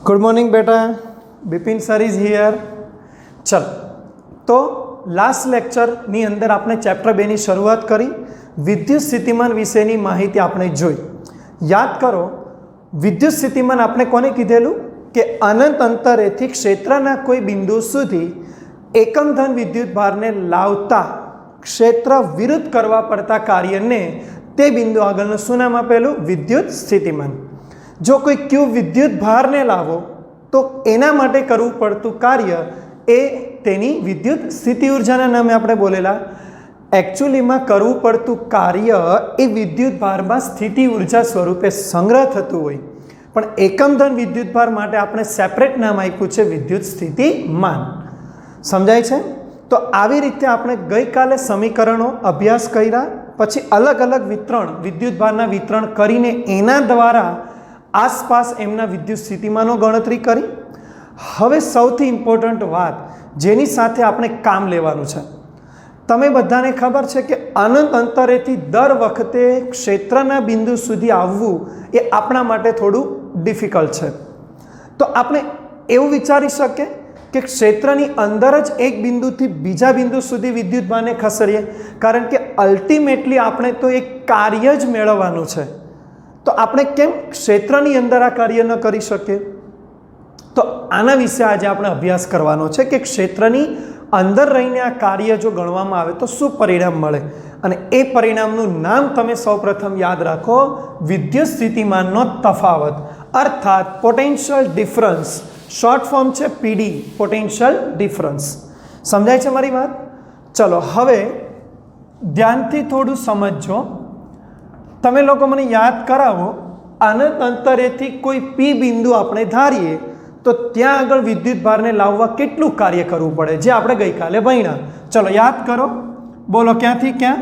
Good morning बेटा, Bipin sir is here. चल तो लास्ट लेक्चरनी अंदर आपने चैप्टर 2 ની શરૂઆત કરી, વિદ્યુત સ્થિતિમાન વિશેની માહિતી આપણે જોઈ। યાદ કરો, વિદ્યુત સ્થિતિમાન આપણે કોને કીધેલું કે અનંત અંતરેથી ક્ષેત્રના કોઈ બિંદુ સુધી એકમ ધન વિદ્યુત ભારને લાવતા ક્ષેત્ર વિરુદ્ધ કરવા પડતા કાર્યને તે બિંદુ આગળનું શું નામ આપેલું? વિદ્યુત સ્થિતિમાન। જો કોઈ ક્યૂબ વિદ્યુત ભારને લાવો તો એના માટે કરવું પડતું કાર્ય એ તેની વિદ્યુત સ્થિતિ ઉર્જાના નામે આપણે બોલેલા। એકચ્યુઅલીમાં કરવું પડતું કાર્ય એ વિદ્યુત ભારમાં સ્થિતિ ઉર્જા સ્વરૂપે સંગ્રહ થતું હોય, પણ એકમ ધન વિદ્યુત ભાર માટે આપણે સેપરેટ નામ આપ્યું છે વિદ્યુત સ્થિતિમાન। સમજાય છે? તો આવી રીતે આપણે ગઈકાલે સમીકરણો અભ્યાસ કર્યા, પછી અલગ અલગ વિતરણ વિદ્યુત ભારના વિતરણ કરીને એના દ્વારા આસપાસ એમના વિદ્યુત સ્થિતિમાનો ગણતરી કરી। હવે સૌથી ઇમ્પોર્ટન્ટ વાત જેની સાથે આપણે કામ લેવાનું છે, તમે બધાને ખબર છે કે અનંત અંતરેથી દર વખતે ક્ષેત્રના બિંદુ સુધી આવવું એ આપણા માટે થોડું ડિફિકલ્ટ છે। તો આપણે એવું વિચારી શકીએ કે ક્ષેત્રની અંદર જ એક બિંદુથી બીજા બિંદુ સુધી વિદ્યુત ભારને ખસેડીએ, કારણ કે અલ્ટિમેટલી આપણે તો એક કાર્ય જ મેળવવાનું છે। તો આપણે કેમ ક્ષેત્રની અંદર આ કાર્ય ન કરી શકીએ? તો આના વિશે આજે આપણે અભ્યાસ કરવાનો છે કે ક્ષેત્રની અંદર રહીને આ કાર્ય જો ગણવામાં આવે તો શું પરિણામ મળે, અને એ પરિણામનું નામ તમે સૌપ્રથમ યાદ રાખો, વિદ્યુત સ્થિતિમાનનો તફાવત, અર્થાત પોટેન્શિયલ ડિફરન્સ। શોર્ટ ફોર્મ છે પીડી, પોટેન્શિયલ ડિફરન્સ। સમજાય છે મારી વાત? ચલો હવે ધ્યાનથી થોડું સમજજો। તમે લોકો મને યાદ કરાવો, અનંત અંતરેથી કોઈ પી બિંદુ આપણે ધારીએ તો ત્યાં આગળ વિદ્યુત ભારને લાવવા કેટલું કાર્ય કરવું પડે, જે આપણે ગઈકાલે ભણ્યા। ચલો યાદ કરો, બોલો ક્યાંથી ક્યાં?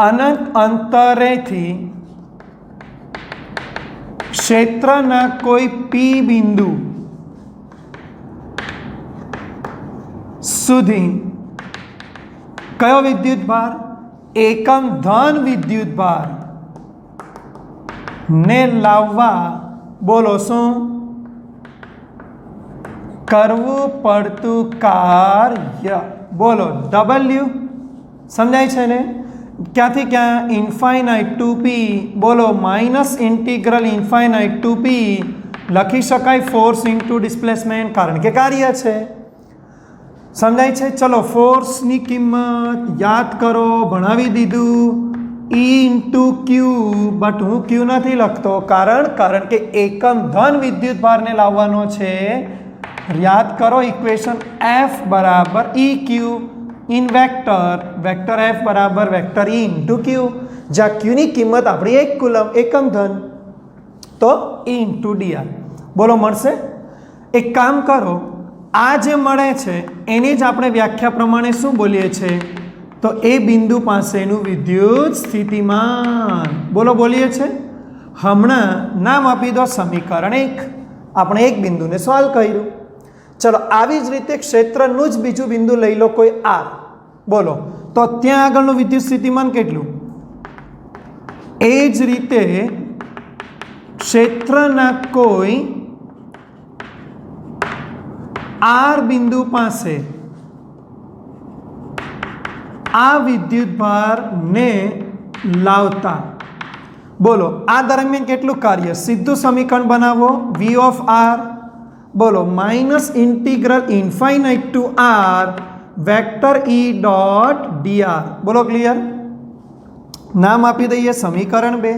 અનંત અંતરેથી ક્ષેત્રના કોઈ પી બિંદુ સુધી કયો વિદ્યુત ભાર? એકમ ધન વિદ્યુત ભાર ને લાવવા બોલો શું કરવું પડતું કાર્ય? બોલો ડબલ્યુ। સમજાય છે ને? ક્યાંથી ક્યાં? ઇન્ફાઇનાઇટ ટુ પી, બોલો માઇનસ ઇન્ટિગ્રલ ઇન્ફાઇનાઇટ ટુ પી લખી શકાય ફોર્સ ઇન્ટુ ડિસ્પ્લેસમેન્ટ, કારણ કે કાર્ય છે। સમજાય છે? ચલો ફોર્સની કિંમત યાદ કરો, ભણાવી દીધું, ઈ ઇન્ટુ ક્યુ, બટ હું ક્યુ નથી લખતો, કારણ કે એકમ ધન વિદ્યુત ભારને લાવવાનો છે। યાદ કરો ઇક્વેશન એફ બરાબર ઈ ક્યુ ઇન વેક્ટર, વેક્ટર એફ બરાબર વેક્ટર ઈ ઇન્ટુ ક્યુ, જ્યાં ક્યુની કિંમત આપણી 1 કુલમ એકમ ધન, તો ઈ ઇન્ટુ ડીઆર। બોલો મળશે? એક કામ કરો, આ જે મળે છે એની જ આપણે વ્યાખ્યા પ્રમાણે શું બોલીએ છીએ? તો એ બિંદુ પાસેનું વિદ્યુત સ્થિતિમાન બોલો બોલીએ છીએ। હમણાં નામ આપી દો સમીકરણ 1, આપણે એક બિંદુને સોલ્વ કર્યું। ચલો આવી જ રીતે ક્ષેત્રનું જ બીજું બિંદુ લઈ લો, કોઈ આર, બોલો તો ત્યાં આગળનું વિદ્યુત સ્થિતિમાન કેટલું? એ જ રીતે ક્ષેત્રના કોઈ આર બિંદુ પાસે આ વિદ્યુત ભારને લાવતા બોલો આ દરમિયાન કેટલું કાર્ય? સીધું સમીકરણ બનાવો, વી ઓફ આર બોલો minus integral infinite to R vector E dot D R. બોલો ક્લિયર? નામ આપી દઈએ સમીકરણ 2।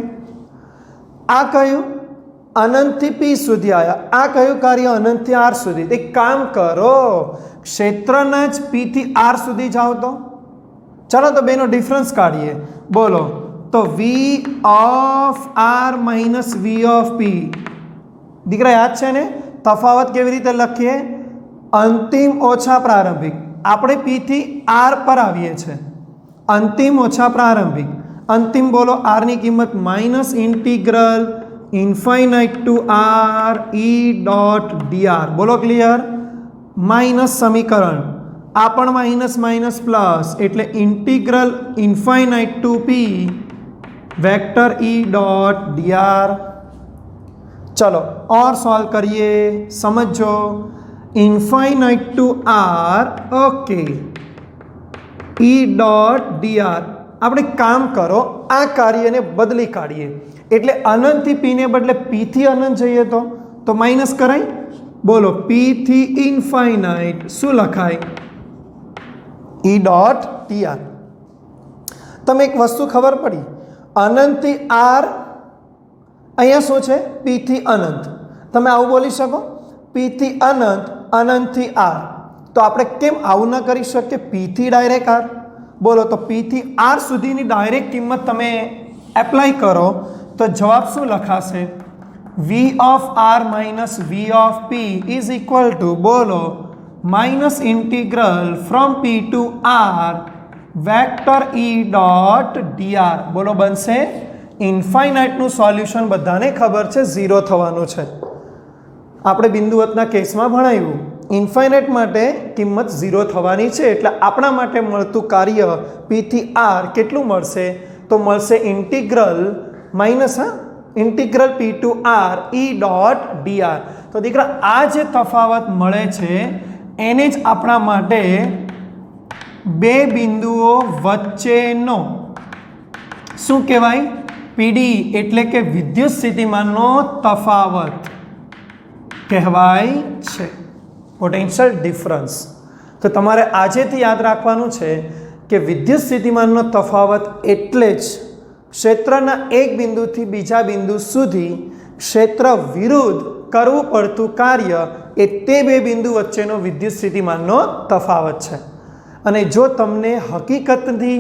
આ કયું? અનંતથી પી સુધી આવ્યા। આ કયું કાર્ય? અનંતથી આર સુધી। એક કામ કરો, ક્ષેત્રના જ પી થી આર સુધી જાઓ તો ચાલો, તો બેનો ડિફરન્સ કાઢીએ। બોલો તો V of R minus V of P, દીકરા યાદ છે ને? તફાવત કેવી રીતે લખીએ? અંતિમ ઓછા પ્રારંભિક, આપણે પી થી આર પર આવીએ છીએ, અંતિમ ઓછા પ્રારંભિક, અંતિમ બોલો આરની કિંમત minus integral infinite to R E dot D R. બોલો ક્લિયર? માઇનસ સમીકરણ, આ પણ માઇનસ માઇનસ પ્લસ, એટલે integral infinite to P vector E dot D R. चलो और सॉल्व करिए, समझो। Infinite to R, okay, E dot D R. આપણે કામ કરો, આ કાર્યને બદલી કાઢીએ, એટલે અનંતથી પી ને બદલે પી થી અનંત જઈએ તો માઇનસ કરાય. બોલો, પી થી ઇનફાઇનાઇટ શું લખાય? ઈ ડોટ ટી આર. તમે એક વસ્તુ ખબર પડી, અનંતથી આર, અહીંયા શું છે? પી થી અનંત. તમે આવું બોલી શકો, પી થી અનંત, અનંતથી આર. તો આપણે કેમ આવું ન કરી શકીએ? પી થી ડાયરેક્ટ આર. બોલો, તો પી થી આર સુધીની ડાયરેક્ટ કિંમત તમે એપ્લાય કરો તો જવાબ શું લખાશે? V of R minus V of P is equal to, બોલો, minus integral from P to R vector E dot D R. બોલો, બનશે ઇન્ફાઇનાઇટનું સોલ્યુશન બધાને ખબર છે 0 થવાનું છે. આપણે બિંદુવતના કેસમાં ભણાવ્યું, ઇન્ફાઇનાઇટ માટે કિંમત 0 થવાની છે. એટલે આપણા માટે મળતું કાર્ય પી થી આર કેટલું મળશે? તો મળશે integral minus integral P to R E dot D R. તો દીકરા, આ જે તફાવત મળે છે એને જ આપણા માટે બે બિંદુઓ વચ્ચેનો શું કહેવાય? પીડી એટલે કે વિદ્યુત સ્થિતિમાનનો તફાવત કહેવાય છે, પોટેન્શિયલ ડિફરન્સ. તો તમારે આજેથી યાદ રાખવાનું છે કે વિદ્યુત સ્થિતિમાનનો તફાવત એટલે જ ક્ષેત્રના એક બિંદુથી બીજા બિંદુ સુધી ક્ષેત્ર વિરુદ્ધ કરવું પડતું કાર્ય એ તે બે બિંદુ વચ્ચેનો વિદ્યુત સ્થિતિમાનનો તફાવત છે. અને જો તમને હકીકતની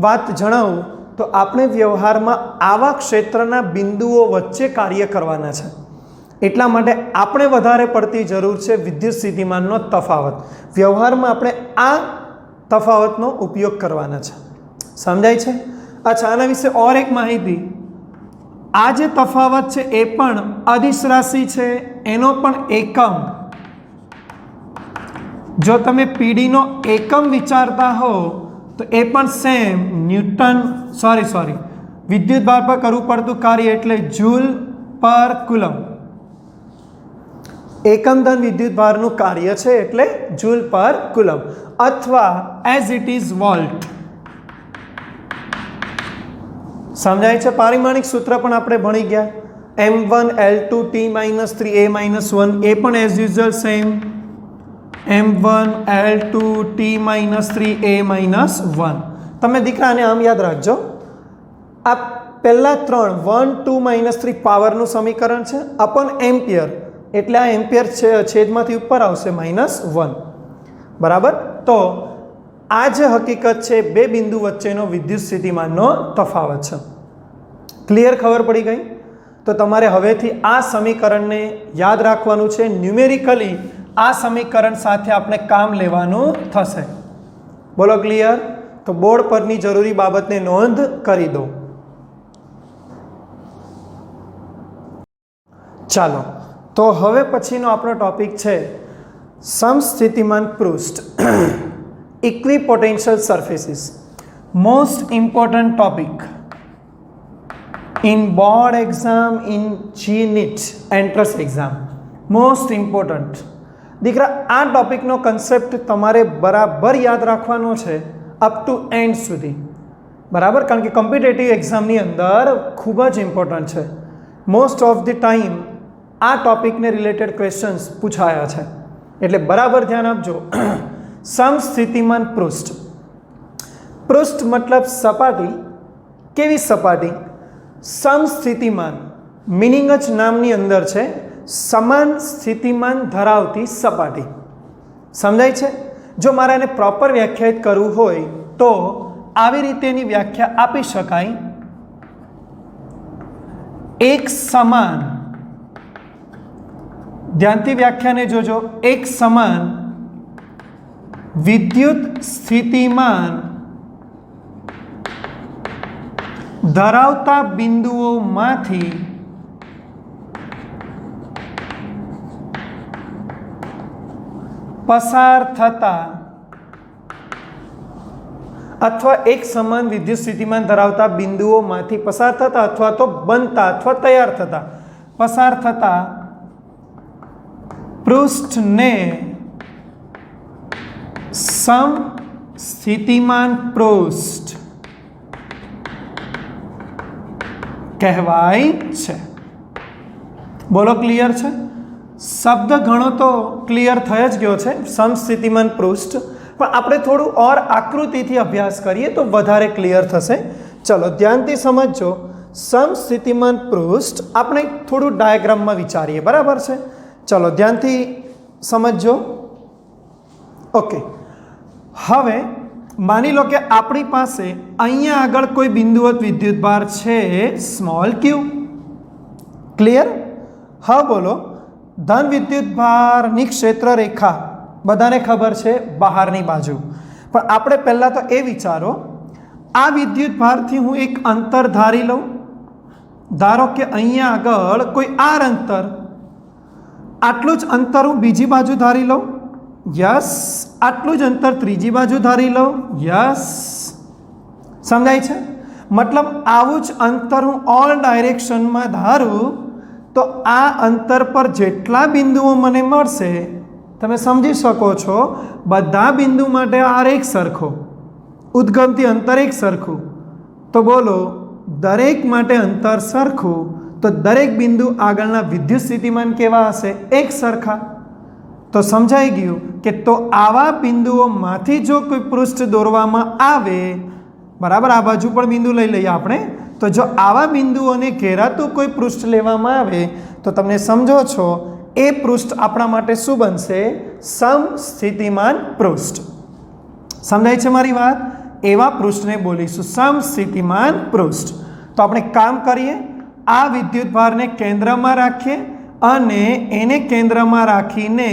વાત જણાવું તો આપણે વ્યવહારમાં આવા ક્ષેત્રના બિંદુઓ વચ્ચે કાર્ય કરવાના છે. એટલા માટે આપણે વધારે પડતી જરૂર છે વિદ્યુત સ્થિતિમાનનો તફાવત. વ્યવહારમાં આપણે આ તફાવતનો ઉપયોગ કરવાના છે. સમજાય છે? અચ્છા, આના વિશે ઓર એક માહિતી. આ જે તફાવત છે એ પણ અદિશ રાશિ છે, એનો પણ એકમ, જો તમે પીડીનો એકમ વિચારતા હો તો એ પણ સેમ ન્યૂટન, સોરી વિદ્યુત ભાર પર કરવું પડતું કાર્ય એટલે જૂલ પર કુલમ. એકમ ધન વિદ્યુત ભારનું કાર્ય છે એટલે જૂલ પર કુલમ, અથવા એઝ ઇટ ઇઝ વોલ્ટ. સમજાય છે? પારિમાણિક સૂત્ર પણ આપણે ભણી ગયા. m1 l2 t-3 a-1, એ પણ as usual same m1 l2 t-3 a-1. તમે દીકરાને આમ યાદ રાખજો, આ પહેલા 3 1 2 3 પાવરનું સમીકરણ છે અપન એમ્પિયર, એટલે આ એમ્પિયર છેદમાંથી ઉપર આવશે -1. બરાબર? તો આ જે હકીકત છે બે બિંદુ વચ્ચેનો વિદ્યુત સ્થિતિમાનનો તફાવત છે. ક્લિયર? ખબર પડી ગઈ? તો તમારે હવેથી આ સમીકરણને યાદ રાખવાનું છે. ન્યુમેરિકલી આ સમીકરણ સાથે આપણે કામ લેવાનું થશે. બોલો, ક્લિયર? તો બોર્ડ પરની જરૂરી બાબતને નોંધ કરી દો. ચાલો, તો હવે પછીનો આપણો ટોપિક છે સમસ્થિતિમાન પૃષ્ઠ, equipotential surfaces. Most important topic in board exam, in GNET entrance exam. Most important. દીકરા, આ ટોપિકનો કન્સેપ્ટ તમારે બરાબર યાદ રાખવાનો છે અપ ટુ એન્ડ સુધી. બરાબર? કારણ કે કોમ્પિટેટિવ એક્ઝામની અંદર ખૂબ જ ઇમ્પોર્ટન્ટ છે. મોસ્ટ ઓફ ધી ટાઈમ આ ટોપિકને રિલેટેડ ક્વેશ્ચન્સ પૂછાયા છે, એટલે બરાબર ધ્યાન આપજો. સમસ્થિતિમાન પૃષ્ઠ. પૃષ્ઠ મતલબ સપાટી. કેવી સપાટી? સમસ્થિતિમાન મિનિંગ જ નામની અંદર છે, સમાન સ્થિતિમાન ધરાવતી સપાટી. સમજાય છે? જો મારે એને પ્રોપર વ્યાખ્યાયિત કરવું હોય તો આવી રીતેની વ્યાખ્યા આપી શકાય. એક સમાન, ધ્યાનથી વ્યાખ્યાને જોજો, એક સમાન વિદ્યુત સ્થિતિમાન ધરાવતા બિંદુઓમાંથી પસાર થતા અથવા એક સમાન વિદ્યુત સ્થિતિમાન ધરાવતા બિંદુઓમાંથી પસાર થતા અથવા તો બનતા અથવા તૈયાર થતા પસાર થતા પૃષ્ઠને સમસ્થિતિમાન પૃષ્ઠ કહેવાય છે. બોલો ક્લિયર છે? શબ્દ ઘણો તો ક્લિયર થઈ જ ગયો છે, સમસ્થિતિમાન પૃષ્ઠ, પણ આપણે થોડું ઓર આકૃતિથી અભ્યાસ કરીએ તો વધારે ક્લિયર થશે. ચલો ધ્યાનથી સમજજો. સમસ્થિતિમાન પૃષ્ઠ આપણે થોડું ડાયાગ્રામમાં વિચારીએ, બરાબર છે? ચલો ધ્યાનથી સમજજો. ઓકે, હવે માની લો કે આપણી પાસે અહીંયા આગળ કોઈ બિંદુવત વિદ્યુતભાર છે સ્મોલ ક્યુ. ક્લિયર? હા બોલો. ધન વિદ્યુતભારની ક્ષેત્ર રેખા બધાને ખબર છે બહારની બાજુ, પણ આપણે પહેલાં તો એ વિચારો, આ વિદ્યુતભારથી હું એક અંતર ધારી લઉં. ધારો કે અહીંયા આગળ કોઈ આર અંતર, આટલું જ અંતર હું બીજી બાજુ ધારી લઉં. યસ. આટલું જ અંતર ત્રીજી બાજુ ધારી લઉં. યસ. સમજાય છે? મતલબ આવું જ અંતર હું ઓલ ડાયરેક્શનમાં ધારું તો આ અંતર પર જેટલા બિંદુઓ મને મળશે, તમે સમજી શકો છો, બધા બિંદુ માટે આર એક સરખો, ઉદ્ગમથી અંતર એક સરખું. તો બોલો દરેક માટે અંતર સરખું, તો દરેક બિંદુ આગળના વિદ્યુત સ્થિતિમાન કેવા હશે? એક સરખા. તો સમજાઈ ગયું કે તો આવા બિંદુઓમાંથી જો કોઈ પૃષ્ઠ દોરવામાં આવે, બરાબર, આ બાજુ પણ બિંદુ લઈ લઈએ આપણે, તો જો આવા બિંદુઓને ઘેરાતું કોઈ પૃષ્ઠ લેવામાં આવે તો તમને સમજો છો એ પૃષ્ઠ આપણા માટે શું બનશે? સમસ્થિતિમાન પૃષ્ઠ. સમજાય છે મારી વાત? એવા પૃષ્ઠને બોલીશું સમસ્થિતિમાન પૃષ્ઠ. તો આપણે કામ કરીએ, આ વિદ્યુતભારને કેન્દ્રમાં રાખીએ અને એને કેન્દ્રમાં રાખીને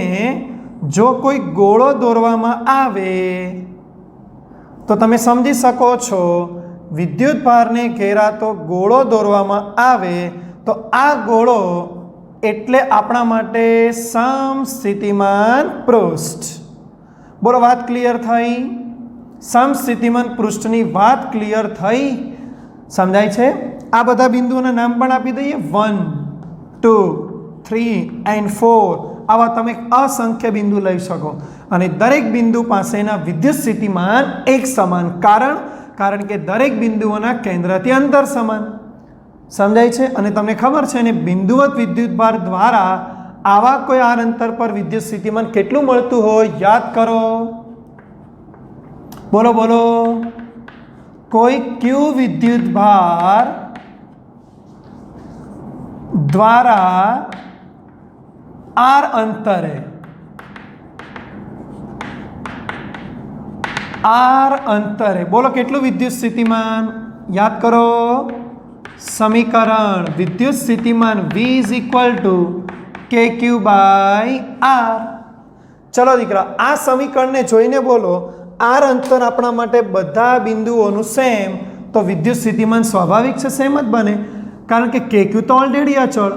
જો કોઈ ગોળો દોરવામાં આવે તો તમે સમજી શકો છો, વિદ્યુતભારને ઘેરાતો ગોળો દોરવામાં આવે તો આ ગોળો એટલે આપણા માટે સમસ્થિતિમાન પૃષ્ઠ. બોલો વાત ક્લિયર થઈ? સમસ્થિતિમાન પૃષ્ઠની વાત ક્લિયર થઈ? સમજાય છે? આ બધા બિંદુઓના નામ પણ આપી દઈએ. 1, 2, 3 and 4 આવા તમે અસંખ્ય બિંદુ લઈ શકો અને દરેક બિંદુ પાસેના વિદ્યુત સ્થિતિમાન એક સમાન. કારણ કે દરેક બિંદુઓના કેન્દ્રથી અંતર સમાન. સમજાય છે? અને તમને ખબર છે ને બિંદુવત વિદ્યુતભાર દ્વારા આવા કોઈ આર અંતર પર વિદ્યુત સ્થિતિમાન કેટલું મળતું હોય? યાદ કરો. બોલો બોલો. કોઈ ક્યુ વિદ્યુતભાર દ્વારા આર અંતરે બોલો કેટલું વિદ્યુત સ્થિતિમાન? યાદ કરો સમીકરણ. વિદ્યુત સ્થિતિમાન V = KQ / R. ચલો દીકરા, આ સમીકરણને જોઈને બોલો, આર અંતર આપણા માટે બધા બિંદુઓનું સેમ, તો વિદ્યુત સ્થિતિમાન સ્વાભાવિક છે સેમ જ બને. કારણ કે KQ તો ઓલરેડી અચળ,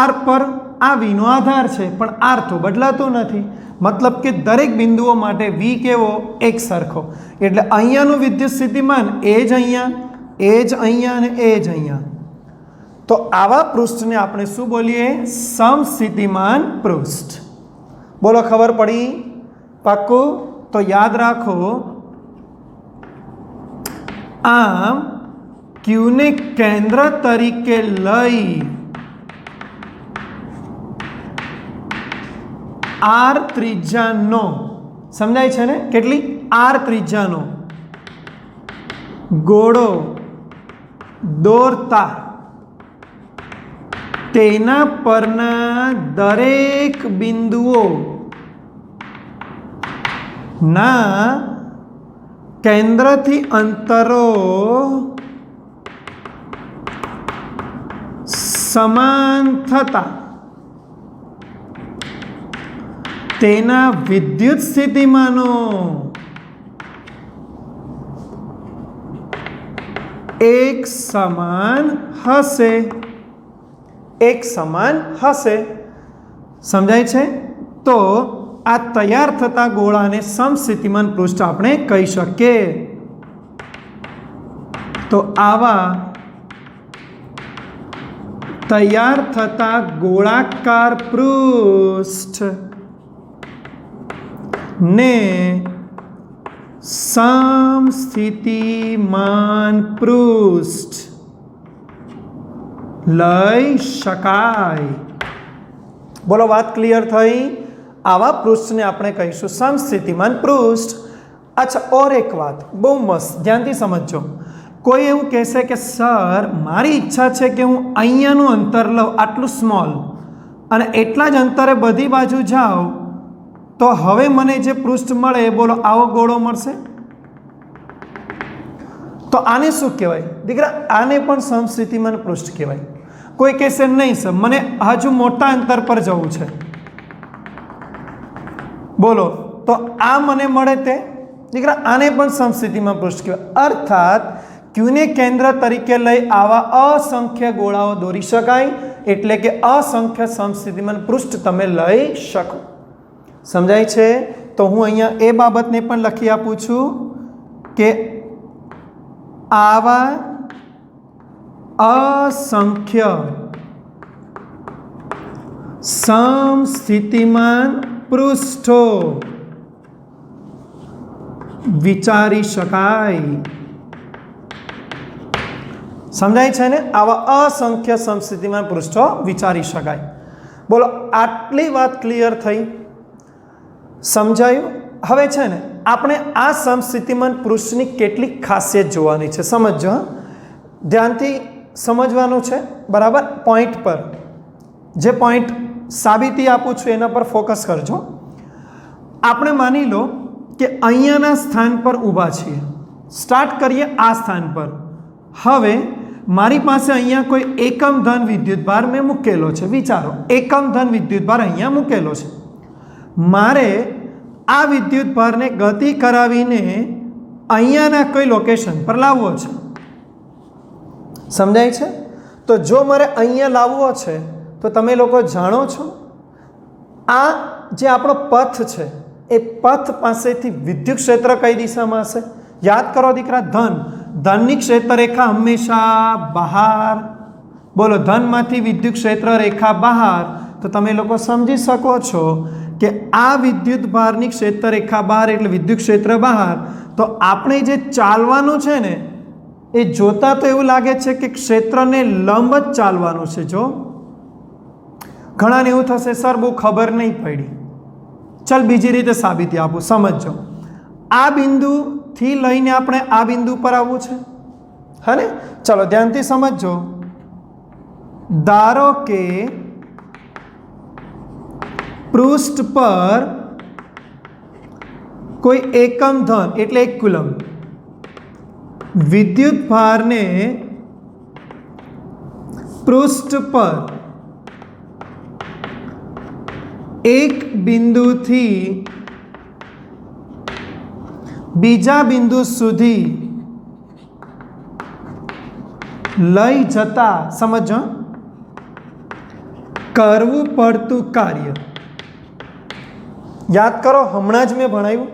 આર પર આ વીનો આધાર છે, પણ આર તો બદલાતો નથી. મતલબ કે દરેક બિંદુઓ માટે વી કેવો? એક સરખો. એટલે અહીંયાનું વિદ્યુત સ્થિતિમાન એ જ અહીંયા, એ જ અહીંયા અને એ જ અહીંયા. તો આવા પૃષ્ઠને આપણે શું બોલીએ? સમસ્થિતિમાન પૃષ્ઠ. બોલો ખબર પડી? પાક્કું? તો યાદ રાખો, આમ ક્યુને કેન્દ્ર તરીકે લઈ આર ત્રિજ્યાનો, સમજાય છે ને? કેટલી? આર ત્રિજ્યાનો ગોળો દોરતા તેના પરના દરેક બિંદુઓ ના કેન્દ્રથી અંતરો સમાન થતા તેના વિદ્યુત સ્થિતિમાનો એક સમાન હશે. એક સમાન હશે. સમજાય છે? તો આ તૈયાર થતા ગોળાને સમસ્થિતિમાન પૃષ્ઠ આપણે કહી શકીએ. તો આવા તૈયાર થતા ગોળાકાર પૃષ્ઠ ને સમસ્થિતિમાન પૃષ્ઠ લઈ શકાય. બોલો, વાત ક્લિયર થઈ? આવા પૃષ્ઠને આપણે કહીશું સમસ્થિતિમાન પૃષ્ઠ. અચ્છા, ઓર એક વાત બહુ મસ્ત, ધ્યાનથી સમજજો. કોઈ એવું કહેશે કે સર મારી ઈચ્છા છે કે હું અહીંયાનું અંતર લઉં, આટલું સ્મોલ, અને એટલા જ અંતરે બધી બાજુ જાઉં, તો હવે મને જે પૃષ્ઠ મળે એ બોલો આવો ગોળો મળશે. તો આને શું કહેવાય દીકરા? આને પણ સમસ્થિતિમાન પૃષ્ઠ કહેવાય. કોઈ કહેશે નહીં સર મને હજુ મોટા અંતર પર જવું છે, બોલો તો આ મને મળે તે દીકરા આને પણ સમસ્થિતિમાન પૃષ્ઠ કહેવાય. અર્થાત ક્યુને કેન્દ્ર તરીકે લઈ આવા અસંખ્ય ગોળાઓ દોરી શકાય, એટલે કે અસંખ્ય સમસ્થિતિમાન પૃષ્ઠ તમે લઈ શકો. સમજાય છે? તો હું અહીંયા એ બાબતને પણ લખી આપું છું કે આવા અસંખ્ય સમસ્થિતિમાન પૃષ્ઠો વિચારી શકાય. સમજાય છે ને? આવા અસંખ્ય સમસ્થિતિમાન પૃષ્ઠો વિચારી શકાય. બોલો, આટલી વાત ક્લિયર થઈ? સમજાયું? હવે છે ને આપણે આ સમસ્થિતિમાન પૃષ્ઠની કેટલીક ખાસિયત જોવાની છે. સમજો, ધ્યાનથી સમજવાનું છે, બરાબર? પોઈન્ટ પર જે પોઈન્ટ સાબિતી આપું છું એના પર ફોકસ કરજો. આપણે માની લો કે અહીંયાના સ્થાન પર ઊભા છીએ. સ્ટાર્ટ કરીએ આ સ્થાન પર. હવે મારી પાસે અહીંયા કોઈ એકમ ધન વિદ્યુતભાર મેં મૂકેલો છે. વિચારો, એકમ ધન વિદ્યુતભાર અહીંયા મૂકેલો છે. મારે આ વિદ્યુતભારને ગતિ કરાવીને અહીંયાના કોઈ લોકેશન પર લાવવો છે. સમજાય છે? તો જો મારે અહીંયા લાવવો છે તો તમે લોકો જાણો છો આ જે આપણો પથ છે એ પથ પાસેથી વિદ્યુત ક્ષેત્ર કઈ દિશામાં હશે? યાદ કરો દીકરા, ધનની ક્ષેત્ર રેખા હંમેશા બહાર. બોલો, ધનમાંથી વિદ્યુત ક્ષેત્ર રેખા બહાર. તો તમે લોકો સમજી શકો છો કે આ વિદ્યુત ભારની ક્ષેત્ર રેખા બહાર એટલે વિદ્યુત ક્ષેત્ર બહાર. તો આપણે જે ચાલવાનું છે ને એ જોતા તો એવું લાગે છે કે ક્ષેત્રને લંબ જ ચાલવાનું છે. જો ઘણાને એવું થશે સર બહુ ખબર નહીં પડી. ચાલ બીજી રીતે સાબિતી આપું, સમજો. આ બિંદુથી લઈને આપણે આ બિંદુ પર આવવું છે, હા ને? ચલો ધ્યાનથી સમજો. ધારો કે પૃષ્ઠ પર કોઈ એકમ ધન એટલે 1 કુલમ વિદ્યુત ભારને પૃષ્ઠ પર એક બિંદુથી બીજા બિંદુ સુધી લઈ જતા, સમજો, કરવું પડતું કાર્ય. યાદ કરો, હમણાં જ મેં ભણાવ્યું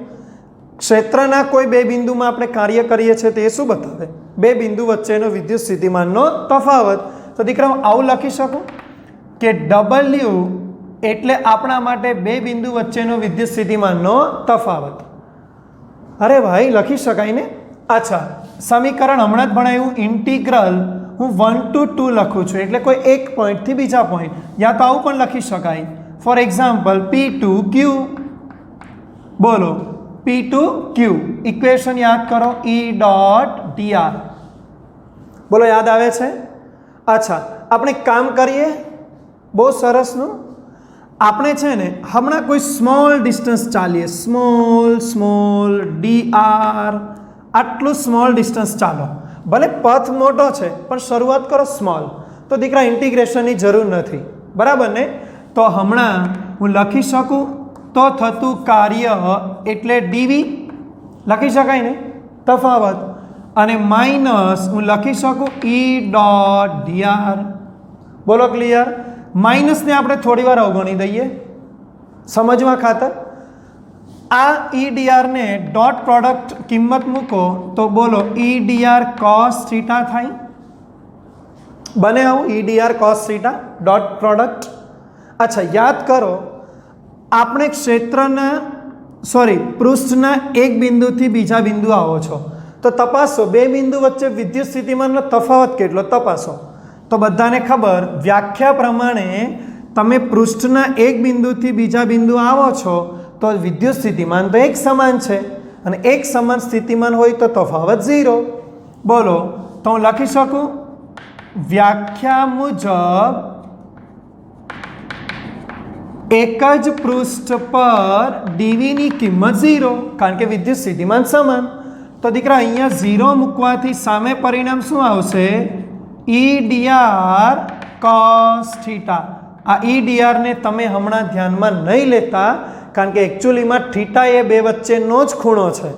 ક્ષેત્રના કોઈ બે બિંદુમાં આપણે કાર્ય કરીએ છીએ તો એ શું બતાવે? બે બિંદુ વચ્ચેનો વિદ્યુત સ્થિતિમાનનો તફાવત. તો દીકરા હું આવું લખી શકું કે W એટલે આપણા માટે બે બિંદુ વચ્ચેનો વિદ્યુત સ્થિતિમાનનો તફાવત. અરે ભાઈ, લખી શકાય ને? અચ્છા, સમીકરણ હમણાં જ ભણાવ્યું, ઇન્ટિગ્રલ હું 1 to 2 લખું છું એટલે કોઈ એક પોઈન્ટથી બીજા પોઈન્ટ. યા તો આવું પણ લખી શકાય, for example P to Q. બોલો, P to Q. ઇક્વેશન યાદ કરો, E.dr. બોલો, યાદ આવે છે? અચ્છા, આપણે કામ કરીએ બહુ સરસનું. આપણે છે ને હમણાં કોઈ સ્મોલ ડિસ્ટન્સ ચાલીએ, સ્મોલ dr, આટલું સ્મોલ ડિસ્ટન્સ ચાલો. ભલે પથ મોટો છે પણ શરૂઆત કરો સ્મોલ. તો દીકરા ઇન્ટિગ્રેશનની જરૂર નથી, બરાબર ને? તો હમણાં હું લખી શકું તો થતું કાર્ય એટલે dv લખી શકાય ને, તફાવત, અને માઇનસ હું લખી શકું E.dr. બોલો ક્લિયર? માઇનસને આપણે થોડી વાર અવગણી દઈએ સમજવા ખાતર. આ E.dr ને ડોટ પ્રોડક્ટ કિંમત મૂકો તો બોલો E.dr cos થીટા થાય. बने आવું EDR cos theta dot product. अच्छा याद करो आपणे क्षेत्रना सॉरी पृष्ठना एक बिंदुथी बीजा बिंदु आवो छो तो तपासो बे बिंदु वच्चे विद्युत स्थितिमाननो तफावत केटलो तपासो तो बधाने खबर व्याख्या प्रमाणे तमे पृष्ठना एक बिंदुथी बीजा बिंदु आवो छो तो विद्युत स्थितिमान तो एक समान छे अने एक समान स्थितिमान होय तो तफावत 0। बोलो तो हूँ लखी सकूँ व्याख्या मुजब एक ज पृष्ठ पर डीवी नी किंमत 0 कारण के विद्युत स्थितिमान समान तो दीकरा अहींया 0 मूकवाथी सामे परिणाम शुं आवशे EDR cos थीटा। आ EDR ने तमे हमणां ध्यानमां नहीं लेता कारण के एक्चुअली में थीटा ए बे वच्चेनो ज खूणो छे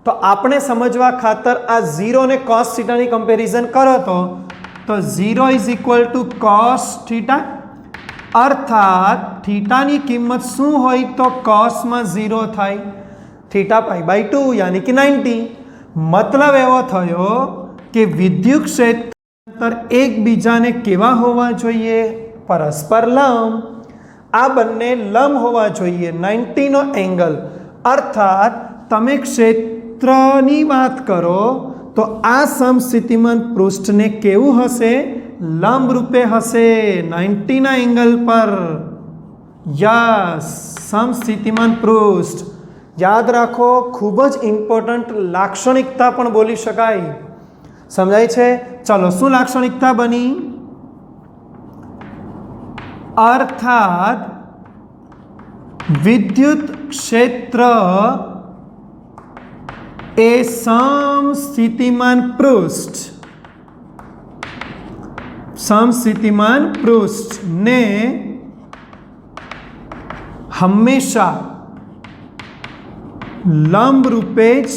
तो आपणे समझवा खातर आ 0 ने cos थीटा नी कम्पेरिजन करो तो 0 is equal to cos theta अर्थात थीटा नी किंमत शुं होय तो cos में 0 थाय थीटा पाई बाय 2 यानी कि 90। मतलब एवो थयो कि विद्युत क्षेत्र एक बीजाने केवा होवा जोईए परस्पर लंब आ बंने लंब होवा जोईए 90 नो एंगल अर्थात तमे क्षेत्रनी बात करो तो आ समस्थितिमान पृष्ठ ने केवुं हशे लंब रूपे हशे 90 ना एंगल पर। यस समस्थितिमान पृष्ठ याद राखो खूब ज इम्पोर्टंट लाक्षणिकता पण बोली शकाय समझाय छे। चलो शुं लाक्षणिकता बनी अर्थात विद्युत क्षेत्र ए समस्थितिमान पृष्ठ ने हमेशा लंब रूपे ज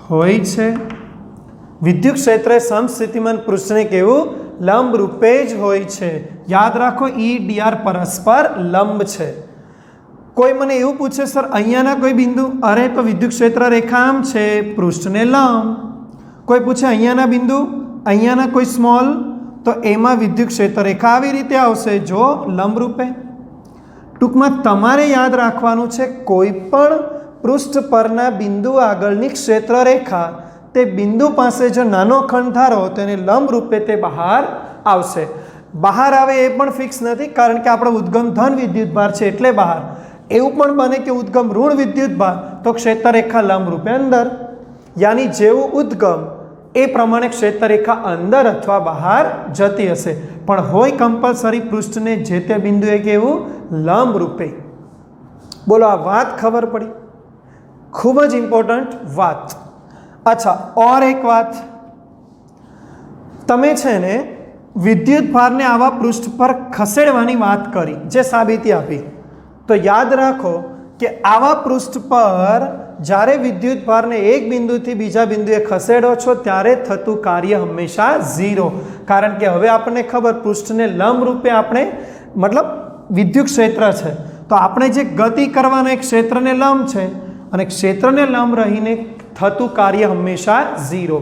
होय छे। विद्युत क्षेत्र समस्थितिमान पृष्ठ ने केवुं लंब रूपे ज होय छे। याद राखो EDR परस्पर लंब छे। कोई मने एवुं पूछे सर अहींयाना कोई बिंदु अरे तो विद्युत क्षेत्र रेखा आम छे पृष्ठ ने लंब। कोई पूछे अहींयाना बिंदु अहींयाना कोई स्मॉल तो एमां विद्युत क्षेत्र रेखा आवी रीते आवशे जो लंब रूपे। टूंकमां तमारे याद राखवानुं छे कोई पण पृष्ठ परना बिंदु आगळनी क्षेत्र रेखा ते बिंदु पासे जो नानो खंड धारो तेने लंब रूपे ते बहार आवशे। बहार आवे ए पण फिक्स नथी कारण के आपणो उद्गम धन विद्युत भार छे एटले बहार। एवुं पण बने के उद्गम ऋण विद्युत भार तो क्षेत्र रेखा लंब रूपे अंदर यानी जेवुं उद्गम ए प्रमाणे क्षेत्र रेखा अंदर अथवा बहार जती हशे पण होय कंपलसरी पृष्ठ ने जे ते बिंदुए केवुं लंब रूपे। बोलो आ वात खबर पड़ी खूब ज इम्पोर्टंट बात। अच्छा और एक बात तमे छे ने विद्युत भार ने आवा पृष्ठ पर खसेड़वानी बात करी जे साबिती आपी तो याद राखो कि आवा पृष्ठ पर जारे विद्युत भार ने एक बिंदु थी बीजा बिंदुए खसेड़ो छो त्यारे थतुं कार्य हमेशा 0 कारण के हवे आपने खबर पृष्ठ ने लंब रूपे आपने मतलब विद्युत क्षेत्र छे तो आपने जे गति करवाना एक क्षेत्र ने लंब छे अने क्षेत्र ने लंब रहीने थतुं कार्य हमेशा 0।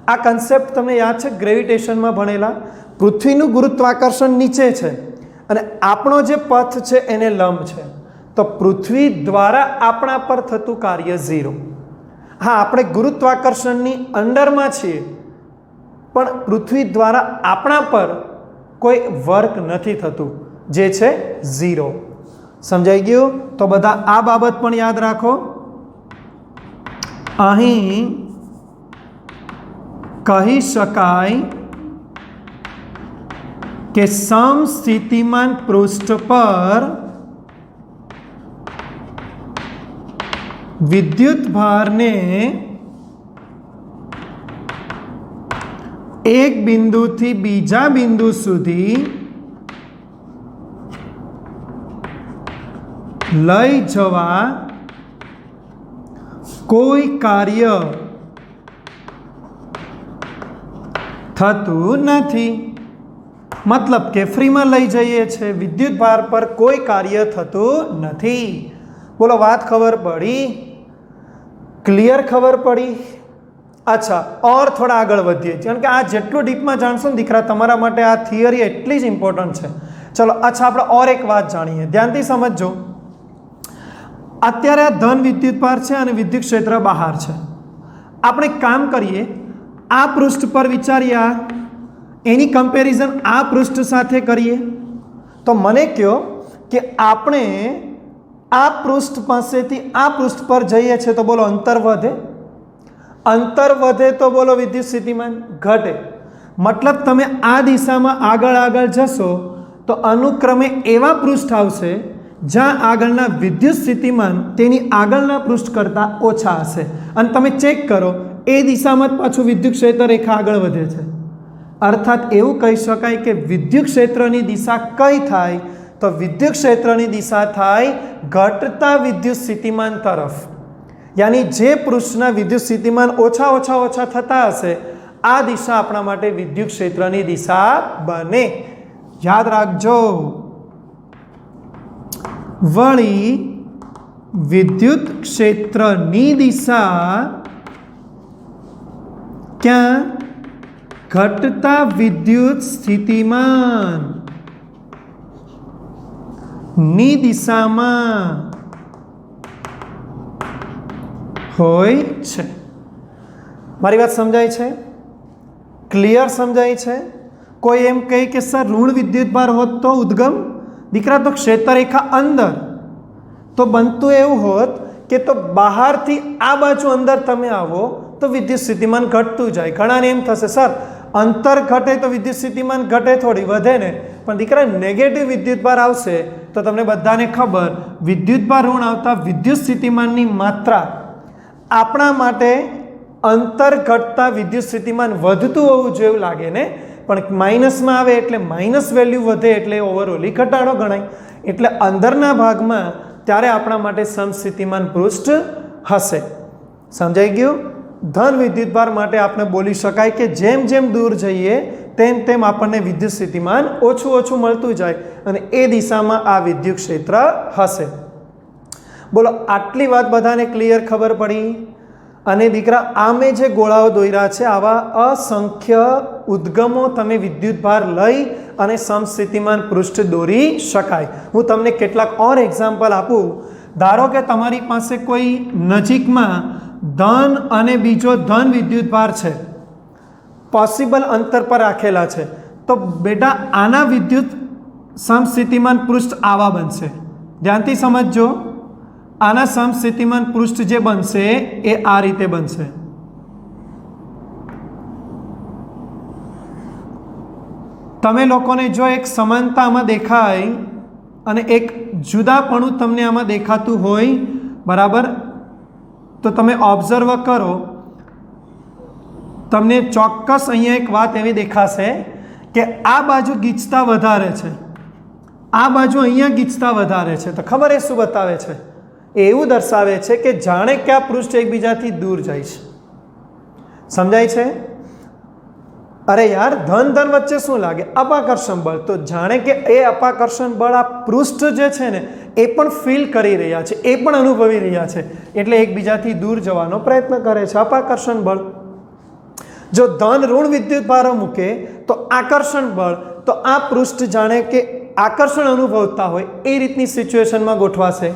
आ कन्सेप्ट तमने याद छे ग्रेविटेशन में भणेला पृथ्वीनुं गुरुत्वाकर्षण नीचे छे अने आपणो जे पथ छे एने लंब छे तो पृथ्वी द्वारा आपणा पर थतुं कार्य 0। हाँ आपणे गुरुत्वाकर्षणनी अंडरमां छीए पण पृथ्वी द्वारा आपणा पर कोई वर्क नथी थतुं जे छे 0। समझाई गयुं तो बधा आ बाबत पण याद राखो। અહીં કહી શકાય કે સમસ્થિતિમાન પૃષ્ઠ પર વિદ્યુત ભારને એક બિંદુથી બીજા બિંદુ સુધી લઈ જવા कोई कार्य थतुं नथी। मतलब के फ्री में लई जाइए छे विद्युत भार पर कोई कार्य थतुं नथी। बोलो बात खबर पड़ी क्लियर खबर पड़ी। अच्छा और थोड़ा आगळ वधीए कारण के आ जेटलुं डीपमां जाणशो ने दीकरा तमारा माटे आ थियरी एटली ज इम्पोर्टंट है। चलो अच्छा आपणे और एक बात जाणीए, ध्यानथी समझो। अत्यारे आ धन विद्युतभार छे अने विद्युत क्षेत्र बहार छे। આપણે કામ કરીએ, આ પૃષ્ઠ પર વિચારીએ, એની કમ્પેરિઝન આ પૃષ્ઠ સાથે કરીએ તો મને કહો કે આપણે આ પૃષ્ઠ પાસેથી આ પૃષ્ઠ પર જઈએ છીએ તો બોલો અંતર વધે તો બોલો વિદ્યુત સ્થિતિમાન ઘટે। મતલબ તમે આ દિશામાં આગળ આગળ જશો તો અનુક્રમે એવા પૃષ્ઠ આવશે જ્યાં આગળના વિદ્યુત સ્થિતિમાન તેની આગળના પૃષ્ઠ કરતાં ઓછા હશે અને તમે ચેક કરો એ દિશામાં જ પાછું વિદ્યુત ક્ષેત્ર રેખા આગળ વધે છે। અર્થાત એવું કહી શકાય કે વિદ્યુત ક્ષેત્રની દિશા કઈ થાય તો વિદ્યુત ક્ષેત્રની દિશા થાય ઘટતા વિદ્યુત સ્થિતિમાન તરફ। यानी जे पृष्ठना विद्युत સ્થિતિમાન ઓછા ઓછા ઓછા થતા હશે આ દિશા આપણા માટે વિદ્યુત ક્ષેત્રની દિશા બને। યાદ રાખજો। वळी विद्युत क्षेत्रनी दिशा क्या घटता विद्युत स्थितिमान नी दिशा में होय छे। मारी बात समझाई छे? क्लियर समझाई छे? कोई एम कहे कि सर ऋण विद्युत भार होत तो उद्गम दीकरा तो क्षेत्र रेखा अंदर तो बनतुं एवुं होत कि तो बहार थी आ बाजू अंदर तमे आवो तो विद्युत स्थितिमान घटतुं जाय। घणाने एम थशे सर अंतर घटे तो विद्युत स्थितिमान घटे थोड़ी वधे ने, पण दीकरा नेगेटिव विद्युत भार आवशे तो तमने बधाने खबर विद्युत भार ऋण आवता विद्युत स्थितिमाननी मात्रा आपणा माटे अंतर घटता विद्युत स्थितिमान वधतुं होवुं जेवुं लागे ने, पण माइनस में आवे एटले माइनस वेल्यू वधे एटले ओवरऑली घटाडो गणाय। एटले अंदरना भागमां त्यारे आपणा माटे समस्थितिमान पृष्ठ हशे। समजाई गयुं? धन विद्युतभार माटे आपणे बोली शकाय के जेम जेम दूर जईए तेम तेम आपणे विद्युत स्थितिमान ओछुं ओछुं मळतुं जाय अने ए दिशामां आ विद्युत क्षेत्र हशे। बोलो आटली वात बधाने क्लियर खबर पड़ी? अने दीकरा आमे जे गोळाओ दोर्या छे आवा असंख्य उद्गमो तमे विद्युतभार लई अने समस्थितिमान पृष्ठ दोरी शकाय। हूँ तमने केटलाक और एक्जाम्पल आपूँ। धारो के तमारी पासे कोई नजीकमां धन अने बीजो धन विद्युतभार छे, पॉसिबल अंतर पर राखेला छे, तो बेटा आना विद्युत समस्थितिमान पृष्ठ आवा बनशे। ध्यानथी समझजो। आना समस्थितिमान पृष्ठ जे बनशे ए आ रीते बनशे। तमे लोकोने जो एक समानता आमां देखाय अने एक जुदापणुं तमने आमां देखातुं होय बराबर, तो तमे ऑब्जर्व करो। तमने चोक्कस अहींया एक वात एवी देखाशे के आ बाजू गीचता वधारे छे, आ बाजू अहींया गीचता वधारे छे, तो खबर ए शुं बतावे छे? એવું દર્શાવે છે કે જાણે કે આ પૃષ્ઠ એકબીજાથી દૂર જાય છે। સમજાય છે? અરે યાર ધન ધન વચ્ચે શું લાગે? અપાકર્ષણ બળ। તો જાણે કે એ અપાકર્ષણ બળ આ પૃષ્ઠ જે છે ને એ પણ ફીલ કરી રહ્યા છે, એ પણ અનુભવી રહ્યા છે, એટલે એકબીજાથી દૂર જવાનો પ્રયત્ન કરે છે। અપાકર્ષણ બળ। જો ધન ઋણ વિદ્યુત ભારો મૂકે તો આકર્ષણ બળ, તો આ પૃષ્ઠ જાણે કે આકર્ષણ અનુભવતા હોય એ રીતની સિચ્યુએશનમાં ગોઠવાશે।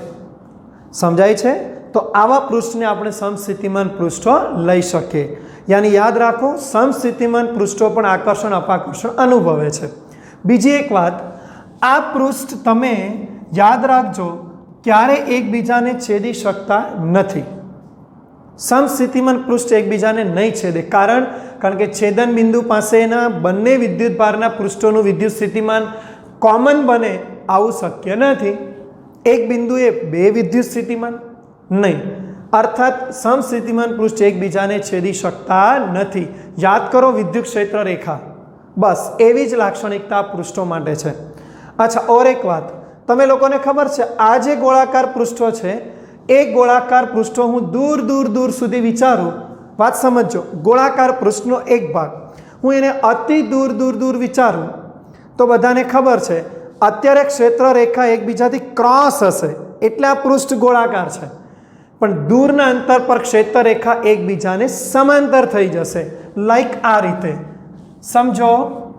समझाय छे? तो आवा पृष्ठने आपणे समस्थितिमान पृष्ठो लई शकीए। यानी याद राखो समस्थितिमान पृष्ठो पण आकर्षण अपाकर्षण अनुभवे छे। बीजी एक वात, आ पृष्ठ तमे याद राखजो क्यारे एकबीजाने छेदी शकता नथी। समस्थितिमान पृष्ठ एकबीजाने नहीं छेदे। कारण के छेदन बिंदु पासेना बंने विद्युतभारना पृष्ठोनुं विद्युत स्थितिमान कॉमन बने आवुं शक्य नथी। एक बिंदुए बे विद्युत स्थितिमान नहीं, अर्थात समस्थितिमान पृष्ठ एकबीजाने छेदी शकता नथी। याद करो विद्युत क्षेत्र रेखा, बस एवी ज लाक्षणिकता पृष्ठों माटे छे। अच्छा और एक बात, तमे लोकोने खबर छे आ जे गोळाकार पृष्ठो छे ए गोळाकार पृष्ठो हूँ दूर दूर दूर सुधी विचारूं, बात समझो। गोळाकार पृष्ठनो एक भाग हूँ एने अति दूर दूर दूर विचारूं तो बधाने खबर छे अत्यारे क्षेत्र रेखा एकबीजाथी क्रॉस हशे एटले आ पृष्ठ गोळाकार छे। પણ દૂરના અંતર પર ક્ષેત્રરેખા એકબીજાને સમાંતર થઈ જશે, લાઈક આ રીતે સમજો,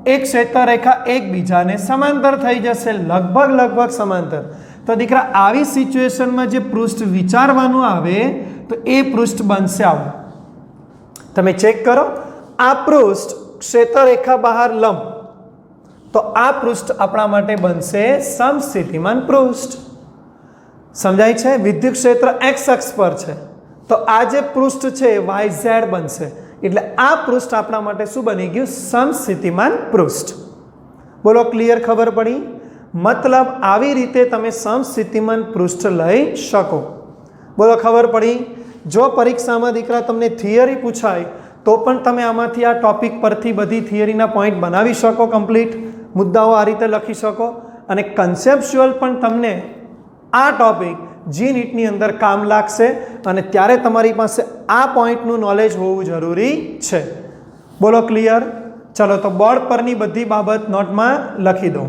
એક ક્ષેત્રરેખા એકબીજાને સમાંતર થઈ જશે, લગભગ સમાંતર. તો દીકરા આવી સિચ્યુએશનમાં જે પૃષ્ઠ વિચારવાનું આવે તો એ પૃષ્ઠ બનશે આવું. તમે ચેક કરો, આ પૃષ્ઠ ક્ષેત્રરેખા બહાર લંબ, તો આ પૃષ્ઠ આપણા માટે બનશે સમસ્થિતિમાન પૃષ્ઠ. સમજાય છે? વિદ્યુત ક્ષેત્ર એક્સ અક્ષ પર છે, તો આ જે પૃષ્ઠ છે વાય ઝેડ બનશે, એટલે આ પૃષ્ઠ આપણા માટે શું બની ગયું? સમસ્થિતિમાન પૃષ્ઠ. બોલો, ક્લિયર? ખબર પડી? મતલબ આવી રીતે તમે સમસ્થિતિમાન પૃષ્ઠ લઈ શકો. બોલો, ખબર પડી? જો પરીક્ષામાં દીકરા તમને થિયરી પૂછાય તો પણ તમે આમાંથી આ ટોપિક પરથી બધી થિયરીના પોઈન્ટ બનાવી શકો, કમ્પ્લીટ મુદ્દાઓ આ રીતે લખી શકો. અને કન્સેપ્ચ્યુઅલ પણ તમને આ ટોપિક જી નીટની અંદર કામ લાગશે, અને ત્યારે તમારી પાસે આ પોઈન્ટનું નોલેજ હોવું જરૂરી છે. બોલો, ક્લિયર? ચલો, તો બોર્ડ પરની બધી બાબત નોટમાં લખી દો.